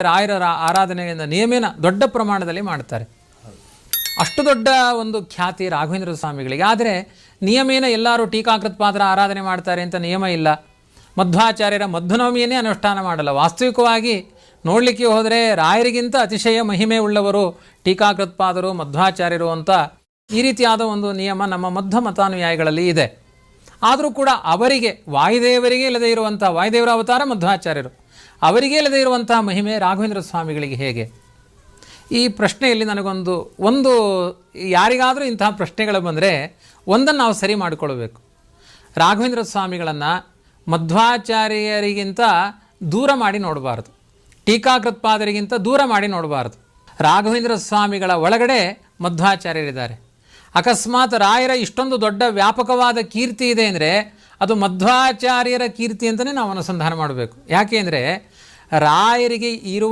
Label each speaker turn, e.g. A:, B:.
A: ರಾಯರ ಆರಾಧನೆಯಿಂದ ನಿಯಮೇನ ದೊಡ್ಡ ಪ್ರಮಾಣದಲ್ಲಿ ಮಾಡ್ತಾರೆ. ಅಷ್ಟು ದೊಡ್ಡ ಒಂದು ಖ್ಯಾತಿ ರಾಘವೇಂದ್ರ ಸ್ವಾಮಿಗಳಿಗೆ. ಆದರೆ ನಿಯಮೇನ ಎಲ್ಲರೂ ಟೀಕಾಕೃತ್ಪಾದರ ಆರಾಧನೆ ಮಾಡ್ತಾರೆ ಅಂತ ನಿಯಮ ಇಲ್ಲ. ಮಧ್ವಾಚಾರ್ಯರ ಮಧ್ವನವಮಿಯನ್ನೇ ಅನುಷ್ಠಾನ ಮಾಡಲ್ಲ. ವಾಸ್ತವಿಕವಾಗಿ ನೋಡಲಿಕ್ಕೆ ಹೋದರೆ ರಾಯರಿಗಿಂತ ಅತಿಶಯ ಮಹಿಮೆ ಉಳ್ಳವರು ಟೀಕಾಕೃತ್ಪಾದರು, ಮಧ್ವಾಚಾರ್ಯರು ಅಂತ ಈ ರೀತಿಯಾದ ಒಂದು ನಿಯಮ ನಮ್ಮ ಮಧ್ವ ಮತಾನುಯಾಯಿಗಳಲ್ಲಿ ಇದೆ. ಆದರೂ ಕೂಡ ಅವರಿಗೆ ವಾಯುದೇವರಿಗೆ ಇಲ್ಲದೇ ಇರುವಂಥ, ವಾಯುದೇವರ ಅವತಾರ ಮಧ್ವಾಚಾರ್ಯರು, ಅವರಿಗೆ ಇಲ್ಲದೇ ಇರುವಂಥ ಮಹಿಮೆ ರಾಘವೇಂದ್ರ ಸ್ವಾಮಿಗಳಿಗೆ ಹೇಗೆ? ಈ ಪ್ರಶ್ನೆಯಲ್ಲಿ ನನಗೊಂದು ಯಾರಿಗಾದರೂ ಇಂತಹ ಪ್ರಶ್ನೆಗಳು ಬಂದರೆ ಒಂದನ್ನು ನಾವು ಸರಿ ಮಾಡಿಕೊಳ್ಬೇಕು. ರಾಘವೇಂದ್ರ ಸ್ವಾಮಿಗಳನ್ನು ಮಧ್ವಾಚಾರ್ಯರಿಗಿಂತ ದೂರ ಮಾಡಿ ನೋಡಬಾರ್ದು, ಟೀಕಾಕೃತ್ಪಾದರಿಗಿಂತ ದೂರ ಮಾಡಿ ನೋಡಬಾರ್ದು. ರಾಘವೇಂದ್ರ ಸ್ವಾಮಿಗಳ ಒಳಗಡೆ ಮಧ್ವಾಚಾರ್ಯರಿದ್ದಾರೆ. ಅಕಸ್ಮಾತ್ ರಾಯರ ಇಷ್ಟೊಂದು ದೊಡ್ಡ ವ್ಯಾಪಕವಾದ ಕೀರ್ತಿ ಇದೆ ಅಂದರೆ ಅದು ಮಧ್ವಾಚಾರ್ಯರ ಕೀರ್ತಿ ಅಂತಲೇ ನಾವು ಅನುಸಂಧಾನ ಮಾಡಬೇಕು. ಯಾಕೆ ಅಂದರೆ ರಾಯರಿಗೆ ಇರುವ